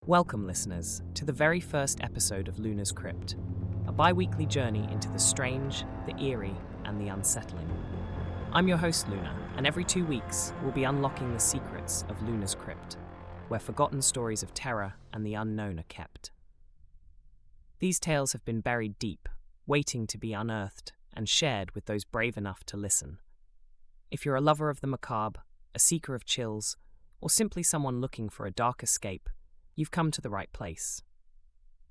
Welcome, listeners, to the very first episode of Luna's Crypt, a biweekly journey into the strange, the eerie, and the unsettling. I'm your host, Luna, and every 2 weeks we'll be unlocking the secrets of Luna's Crypt, where forgotten stories of terror and the unknown are kept. These tales have been buried deep, waiting to be unearthed and shared with those brave enough to listen. If you're a lover of the macabre, a seeker of chills, or simply someone looking for a dark escape, you've come to the right place.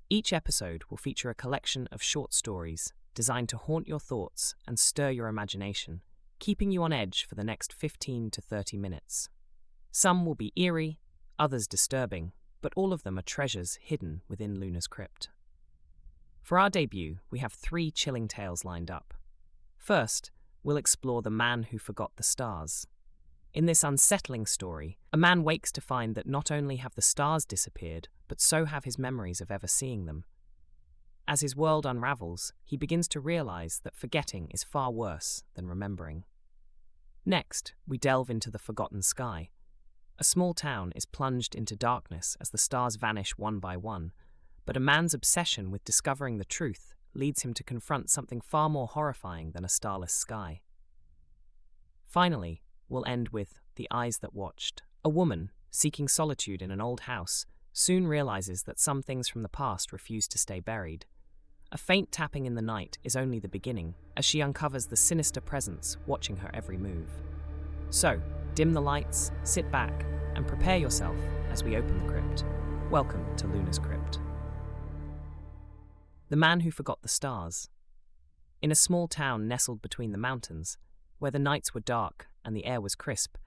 Each episode will feature a collection of short stories designed to haunt your thoughts and stir your imagination, keeping you on edge for the next 15 to 30 minutes. Some will be eerie, others disturbing, but all of them are treasures hidden within Luna's Crypt. For our debut, we have 3 chilling tales lined up. First, we'll explore the man who forgot the stars. In this unsettling story, a man wakes to find that not only have the stars disappeared, but so have his memories of ever seeing them. As his world unravels, he begins to realize that forgetting is far worse than remembering. Next, we delve into the forgotten sky. A small town is plunged into darkness as the stars vanish one by one, but a man's obsession with discovering the truth leads him to confront something far more horrifying than a starless sky. Finally, we'll end with The Eyes That Watched. A woman, seeking solitude in an old house, soon realizes that some things from the past refuse to stay buried. A faint tapping in the night is only the beginning, as she uncovers the sinister presence watching her every move. So, dim the lights, sit back, and prepare yourself as we open the crypt. Welcome to Luna's Crypt. The Man Who Forgot the Stars. In a small town nestled between the mountains, where the nights were dark and the air was crisp,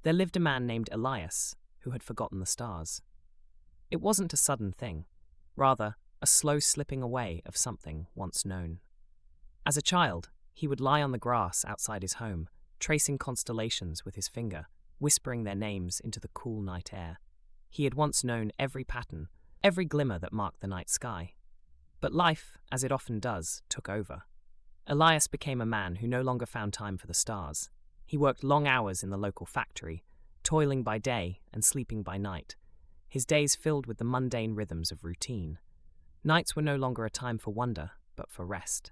there lived a man named Elias who had forgotten the stars. It wasn't a sudden thing, rather a slow slipping away of something once known. As a child, he would lie on the grass outside his home, tracing constellations with his finger, whispering their names into the cool night air. He had once known every pattern, every glimmer that marked the night sky. But life, as it often does, took over. Elias became a man who no longer found time for the stars. He worked long hours in the local factory, toiling by day and sleeping by night, his days filled with the mundane rhythms of routine. Nights were no longer a time for wonder, but for rest.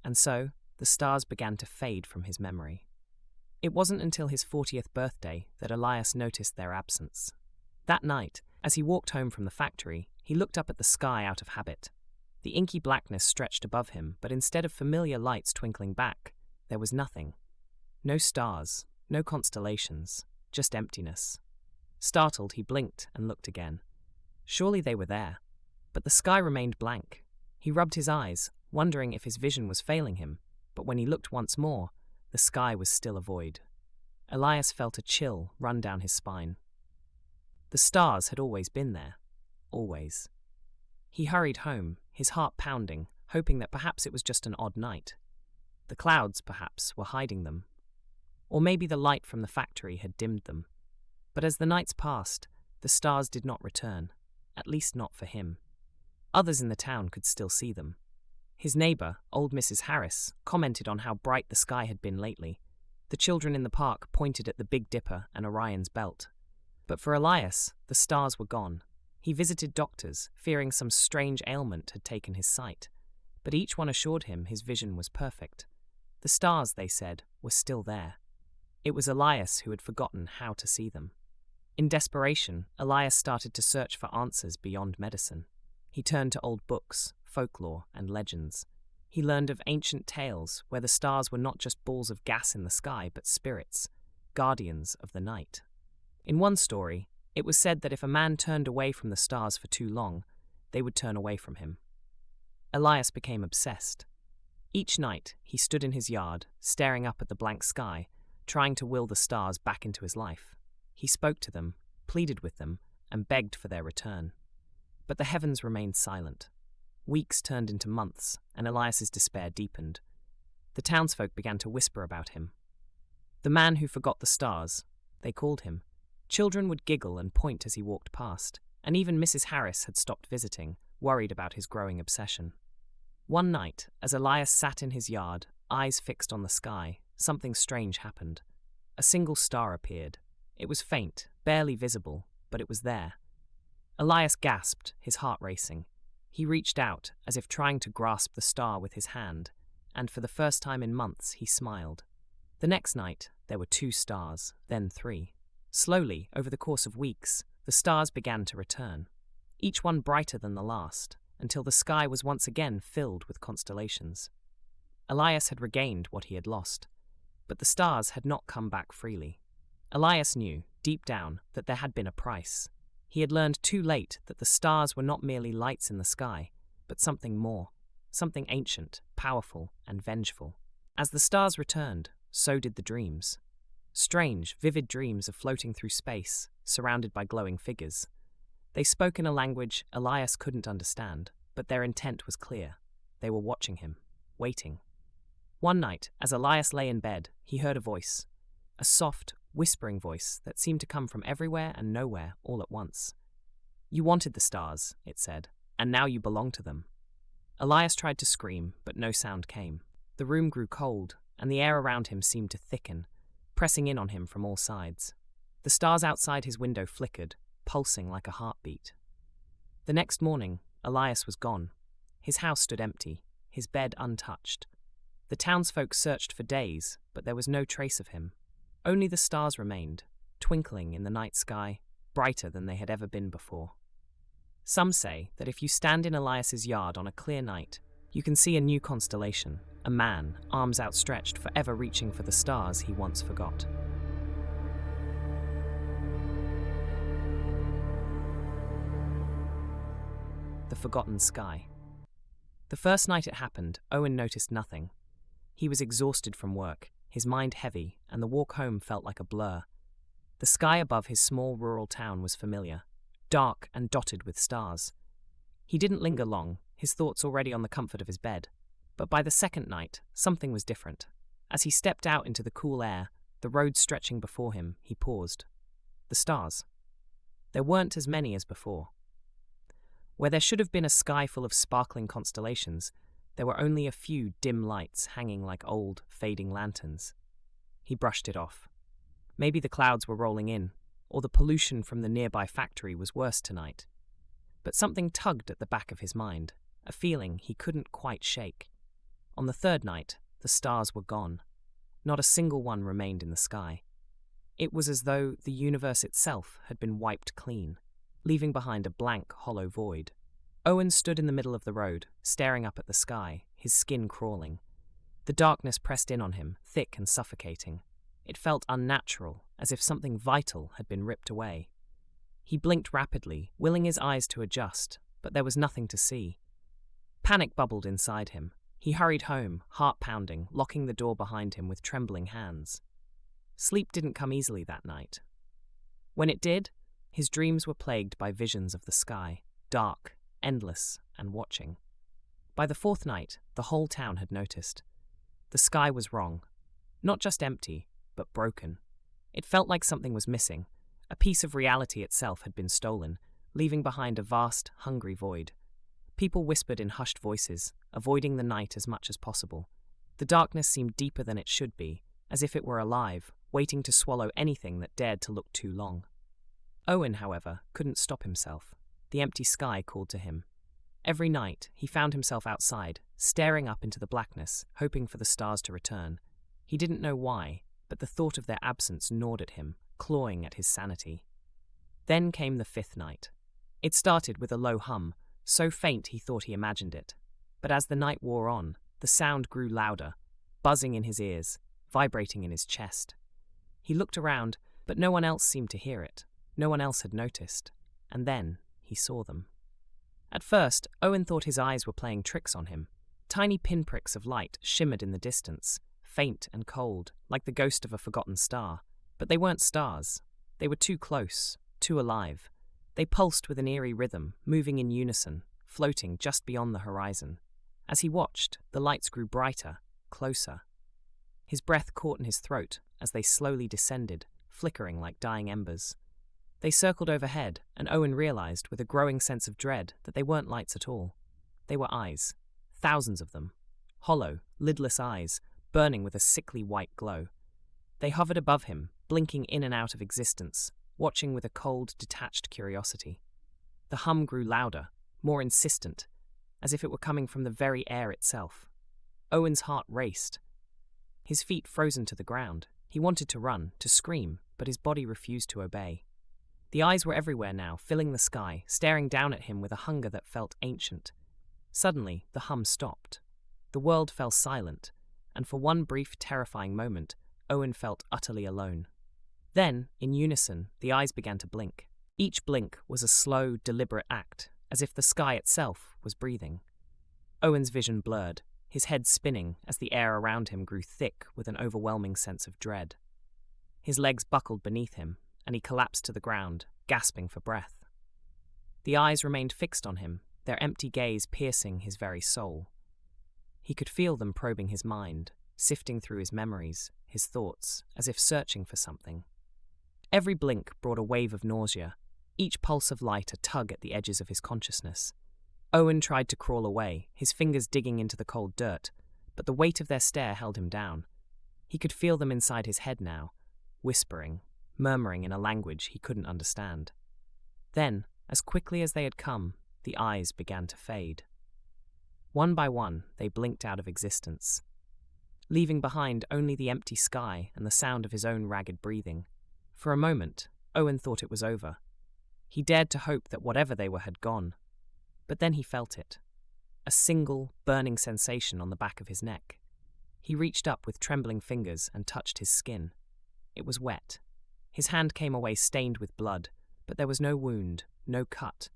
And so, the stars began to fade from his memory. It wasn't until his 40th birthday that Elias noticed their absence. That night, as he walked home from the factory, he looked up at the sky out of habit. The inky blackness stretched above him, but instead of familiar lights twinkling back, there was nothing. No stars, no constellations, just emptiness. Startled, he blinked and looked again. Surely they were there, but the sky remained blank. He rubbed his eyes, wondering if his vision was failing him, but when he looked once more, the sky was still a void. Elias felt a chill run down his spine. The stars had always been there. Always. He hurried home, his heart pounding, hoping that perhaps it was just an odd night. The clouds, perhaps, were hiding them. Or maybe the light from the factory had dimmed them. But as the nights passed, the stars did not return, at least not for him. Others in the town could still see them. His neighbor, old Mrs. Harris, commented on how bright the sky had been lately. The children in the park pointed at the Big Dipper and Orion's belt. But for Elias, the stars were gone. He visited doctors, fearing some strange ailment had taken his sight, but each one assured him his vision was perfect. The stars, they said, were still there. It was Elias who had forgotten how to see them. In desperation, Elias started to search for answers beyond medicine. He turned to old books, folklore, and legends. He learned of ancient tales where the stars were not just balls of gas in the sky, but spirits, guardians of the night. In one story, it was said that if a man turned away from the stars for too long, they would turn away from him. Elias became obsessed. Each night, he stood in his yard, staring up at the blank sky, trying to will the stars back into his life. He spoke to them, pleaded with them, and begged for their return. But the heavens remained silent. Weeks turned into months, and Elias's despair deepened. The townsfolk began to whisper about him. The Man Who Forgot the Stars, they called him. Children would giggle and point as he walked past, and even Mrs. Harris had stopped visiting, worried about his growing obsession. One night, as Elias sat in his yard, eyes fixed on the sky, something strange happened. A single star appeared. It was faint, barely visible, but it was there. Elias gasped, his heart racing. He reached out, as if trying to grasp the star with his hand, and for the first time in months he smiled. The next night, there were 2 stars, then 3. Slowly, over the course of weeks, the stars began to return, each one brighter than the last, until the sky was once again filled with constellations. Elias had regained what he had lost, but the stars had not come back freely. Elias knew, deep down, that there had been a price. He had learned too late that the stars were not merely lights in the sky, but something more, something ancient, powerful, and vengeful. As the stars returned, so did the dreams. Strange, vivid dreams of floating through space, surrounded by glowing figures. They spoke in a language Elias couldn't understand, but their intent was clear. They were watching him, waiting. One night, as Elias lay in bed, he heard a voice, a soft, whispering voice that seemed to come from everywhere and nowhere all at once. "You wanted the stars," it said, "and now you belong to them." Elias tried to scream, but no sound came. The room grew cold, and the air around him seemed to thicken, pressing in on him from all sides. The stars outside his window flickered, pulsing like a heartbeat. The next morning, Elias was gone. His house stood empty, his bed untouched. The townsfolk searched for days, but there was no trace of him. Only the stars remained, twinkling in the night sky, brighter than they had ever been before. Some say that if you stand in Elias's yard on a clear night, you can see a new constellation, a man, arms outstretched, forever reaching for the stars he once forgot. The Forgotten Sky. The first night it happened, Owen noticed nothing. He was exhausted from work, his mind heavy, and the walk home felt like a blur. The sky above his small rural town was familiar, dark and dotted with stars. He didn't linger long, his thoughts already on the comfort of his bed. But by the second night, something was different. As he stepped out into the cool air, the road stretching before him, he paused. The stars. There weren't as many as before. Where there should have been a sky full of sparkling constellations, there were only a few dim lights hanging like old, fading lanterns. He brushed it off. Maybe the clouds were rolling in, or the pollution from the nearby factory was worse tonight. But something tugged at the back of his mind, a feeling he couldn't quite shake. On the third night, the stars were gone. Not a single one remained in the sky. It was as though the universe itself had been wiped clean, leaving behind a blank, hollow void. Owen stood in the middle of the road, staring up at the sky, his skin crawling. The darkness pressed in on him, thick and suffocating. It felt unnatural, as if something vital had been ripped away. He blinked rapidly, willing his eyes to adjust, but there was nothing to see. Panic bubbled inside him. He hurried home, heart pounding, locking the door behind him with trembling hands. Sleep didn't come easily that night. When it did, his dreams were plagued by visions of the sky, dark, endless, and watching. By the fourth night, the whole town had noticed. The sky was wrong. Not just empty, but broken. It felt like something was missing. A piece of reality itself had been stolen, leaving behind a vast, hungry void. People whispered in hushed voices, avoiding the night as much as possible. The darkness seemed deeper than it should be, as if it were alive, waiting to swallow anything that dared to look too long. Owen, however, couldn't stop himself. The empty sky called to him. Every night, he found himself outside, staring up into the blackness, hoping for the stars to return. He didn't know why, but the thought of their absence gnawed at him, clawing at his sanity. Then came the fifth night. It started with a low hum, so faint he thought he imagined it. But as the night wore on, the sound grew louder, buzzing in his ears, vibrating in his chest. He looked around, but no one else seemed to hear it. No one else had noticed. And then he saw them. At first, Owen thought his eyes were playing tricks on him. Tiny pinpricks of light shimmered in the distance, faint and cold, like the ghost of a forgotten star. But they weren't stars. They were too close, too alive. They pulsed with an eerie rhythm, moving in unison, floating just beyond the horizon. As he watched, the lights grew brighter, closer. His breath caught in his throat as they slowly descended, flickering like dying embers. They circled overhead, and Owen realized with a growing sense of dread that they weren't lights at all. They were eyes, thousands of them, hollow, lidless eyes, burning with a sickly white glow. They hovered above him, blinking in and out of existence, watching with a cold, detached curiosity. The hum grew louder, more insistent, as if it were coming from the very air itself. Owen's heart raced, his feet frozen to the ground. He wanted to run, to scream, but his body refused to obey. The eyes were everywhere now, filling the sky, staring down at him with a hunger that felt ancient. Suddenly, the hum stopped. The world fell silent, and for one brief, terrifying moment, Owen felt utterly alone. Then, in unison, the eyes began to blink. Each blink was a slow, deliberate act, as if the sky itself was breathing. Owen's vision blurred, his head spinning as the air around him grew thick with an overwhelming sense of dread. His legs buckled beneath him, and he collapsed to the ground, gasping for breath. The eyes remained fixed on him, their empty gaze piercing his very soul. He could feel them probing his mind, sifting through his memories, his thoughts, as if searching for something. Every blink brought a wave of nausea, each pulse of light a tug at the edges of his consciousness. Owen tried to crawl away, his fingers digging into the cold dirt, but the weight of their stare held him down. He could feel them inside his head now, whispering, murmuring in a language he couldn't understand. Then, as quickly as they had come, the eyes began to fade. One by one, they blinked out of existence, leaving behind only the empty sky and the sound of his own ragged breathing. For a moment, Owen thought it was over. He dared to hope that whatever they were had gone. But then he felt it. A single, burning sensation on the back of his neck. He reached up with trembling fingers and touched his skin. It was wet. His hand came away stained with blood, but there was no wound, no cut.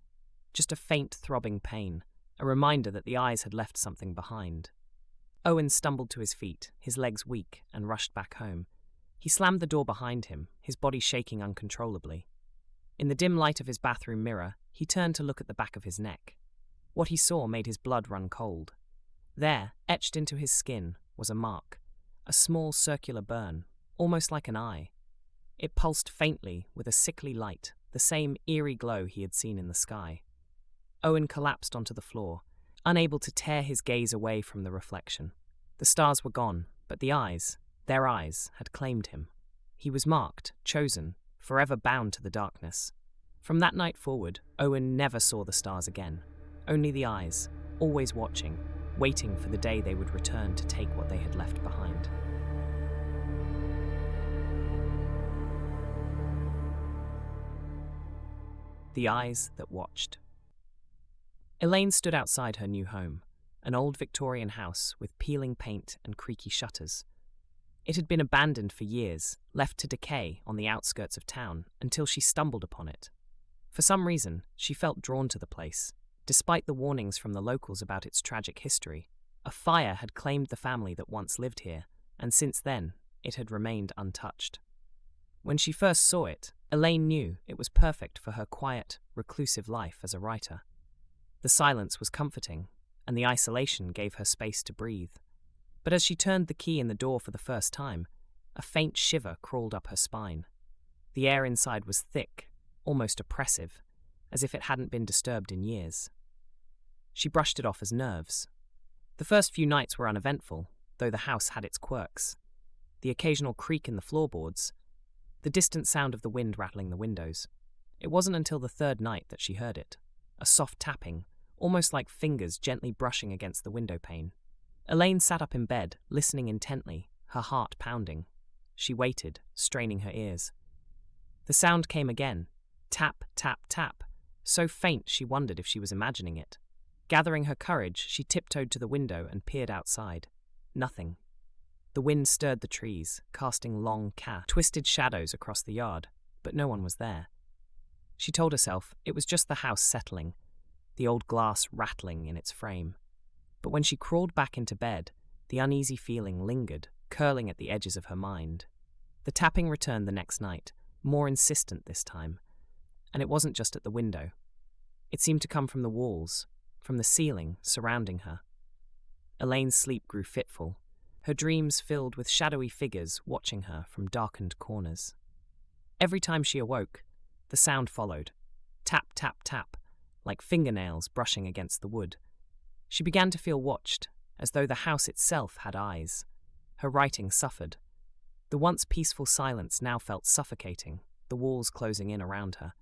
Just a faint throbbing pain, a reminder that the eyes had left something behind. Owen stumbled to his feet, his legs weak, and rushed back home. He slammed the door behind him, his body shaking uncontrollably. In the dim light of his bathroom mirror, he turned to look at the back of his neck. What he saw made his blood run cold. There, etched into his skin, was a mark, a small circular burn, almost like an eye. It pulsed faintly with a sickly light, the same eerie glow he had seen in the sky. Owen collapsed onto the floor, unable to tear his gaze away from the reflection. The stars were gone, but the eyes, their eyes, had claimed him. He was marked, chosen, forever bound to the darkness. From that night forward, Owen never saw the stars again. Only the eyes, always watching, waiting for the day they would return to take what they had left behind. The eyes that watched. Elaine stood outside her new home, an old Victorian house with peeling paint and creaky shutters. It had been abandoned for years, left to decay on the outskirts of town, until she stumbled upon it. For some reason, she felt drawn to the place. Despite the warnings from the locals about its tragic history, a fire had claimed the family that once lived here, and since then, it had remained untouched. When she first saw it, Elaine knew it was perfect for her quiet, reclusive life as a writer. The silence was comforting, and the isolation gave her space to breathe. But as she turned the key in the door for the first time, a faint shiver crawled up her spine. The air inside was thick, almost oppressive, as if it hadn't been disturbed in years. She brushed it off as nerves. The first few nights were uneventful, though the house had its quirks. The occasional creak in the floorboards, the distant sound of the wind rattling the windows. It wasn't until the third night that she heard it, a soft tapping, almost like fingers gently brushing against the window pane. Elaine sat up in bed, listening intently, her heart pounding. She waited, straining her ears. The sound came again. Tap, tap, tap. So faint she wondered if she was imagining it. Gathering her courage, she tiptoed to the window and peered outside. Nothing. The wind stirred the trees, casting long, twisted shadows across the yard, but no one was there. She told herself it was just the house settling, the old glass rattling in its frame. But when she crawled back into bed, the uneasy feeling lingered, curling at the edges of her mind. The tapping returned the next night, more insistent this time. And it wasn't just at the window. It seemed to come from the walls, from the ceiling surrounding her. Elaine's sleep grew fitful, her dreams filled with shadowy figures watching her from darkened corners. Every time she awoke, the sound followed. Tap, tap, tap, like fingernails brushing against the wood. She began to feel watched, as though the house itself had eyes. Her writing suffered. The once peaceful silence now felt suffocating, the walls closing in around her.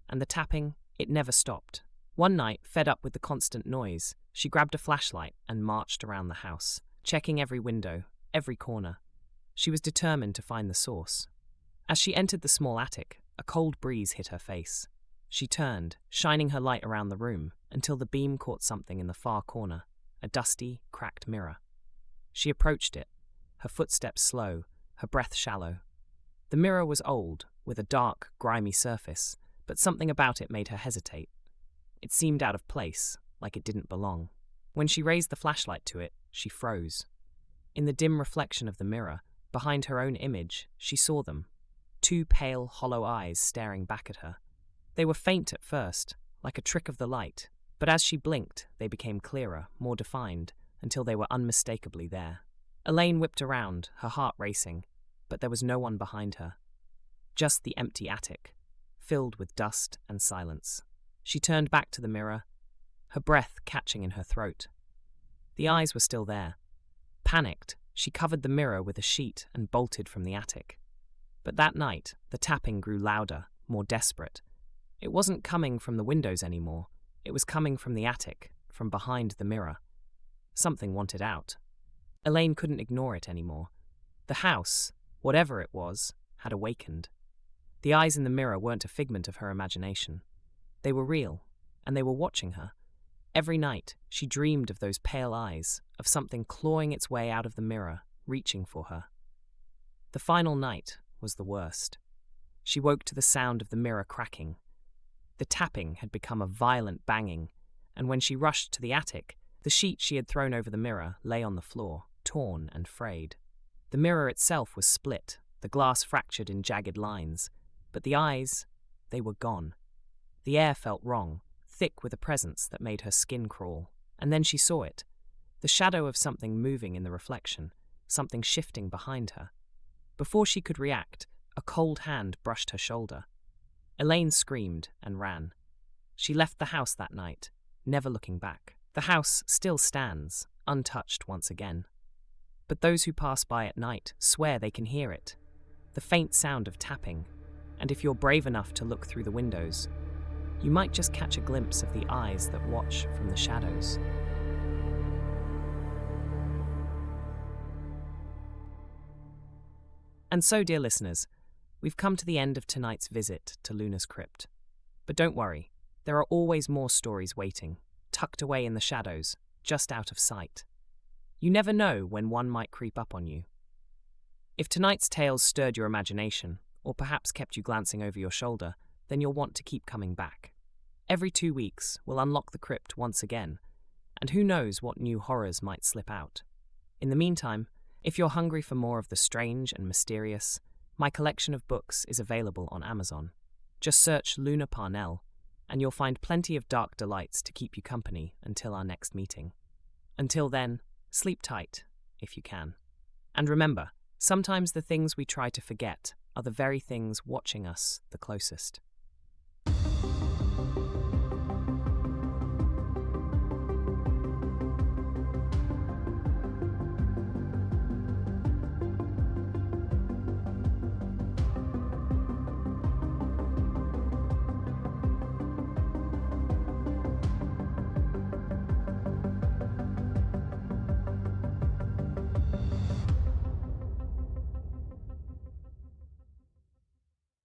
And the tapping, It never stopped. One night, fed up with the constant noise, she grabbed a flashlight and marched around the house, checking every window, every corner. She was determined to find the source. As she entered the small attic, a cold breeze hit her face. She turned, shining her light around the room, until the beam caught something in the far corner, a dusty, cracked mirror. She approached it, her footsteps slow, her breath shallow. The mirror was old, with a dark, grimy surface, but something about it made her hesitate. It seemed out of place, like it didn't belong. When she raised the flashlight to it, she froze. In the dim reflection of the mirror, behind her own image, she saw them. Two pale, hollow eyes staring back at her. They were faint at first, like a trick of the light, but as she blinked, they became clearer, more defined, until they were unmistakably there. Elaine whipped around, her heart racing, but there was no one behind her. Just the empty attic, filled with dust and silence. She turned back to the mirror, her breath catching in her throat. The eyes were still there. Panicked, she covered the mirror with a sheet and bolted from the attic. But that night, the tapping grew louder, more desperate. It wasn't coming from the windows anymore. It was coming from the attic, from behind the mirror. Something wanted out. Elaine couldn't ignore it anymore. The house, whatever it was, had awakened. The eyes in the mirror weren't a figment of her imagination. They were real, and they were watching her. Every night, she dreamed of those pale eyes, of something clawing its way out of the mirror, reaching for her. The final night was the worst. She woke to the sound of the mirror cracking. The tapping had become a violent banging, and when she rushed to the attic, the sheet she had thrown over the mirror lay on the floor, torn and frayed. The mirror itself was split, the glass fractured in jagged lines, but the eyes, they were gone. The air felt wrong, thick with a presence that made her skin crawl, and then she saw it, the shadow of something moving in the reflection, something shifting behind her. Before she could react, a cold hand brushed her shoulder. Elaine screamed and ran. She left the house that night, never looking back. The house still stands, untouched once again. But those who pass by at night swear they can hear it, the faint sound of tapping, and if you're brave enough to look through the windows, you might just catch a glimpse of the eyes that watch from the shadows. And so, dear listeners, we've come to the end of tonight's visit to Luna's Crypt. But don't worry, there are always more stories waiting, tucked away in the shadows, just out of sight. You never know when one might creep up on you. If tonight's tales stirred your imagination, or perhaps kept you glancing over your shoulder, then you'll want to keep coming back. Every 2 weeks, we'll unlock the crypt once again, and who knows what new horrors might slip out. In the meantime, if you're hungry for more of the strange and mysterious, my collection of books is available on Amazon. Just search Luna Parnell, and you'll find plenty of dark delights to keep you company until our next meeting. Until then, sleep tight, if you can. And remember, sometimes the things we try to forget are the very things watching us the closest.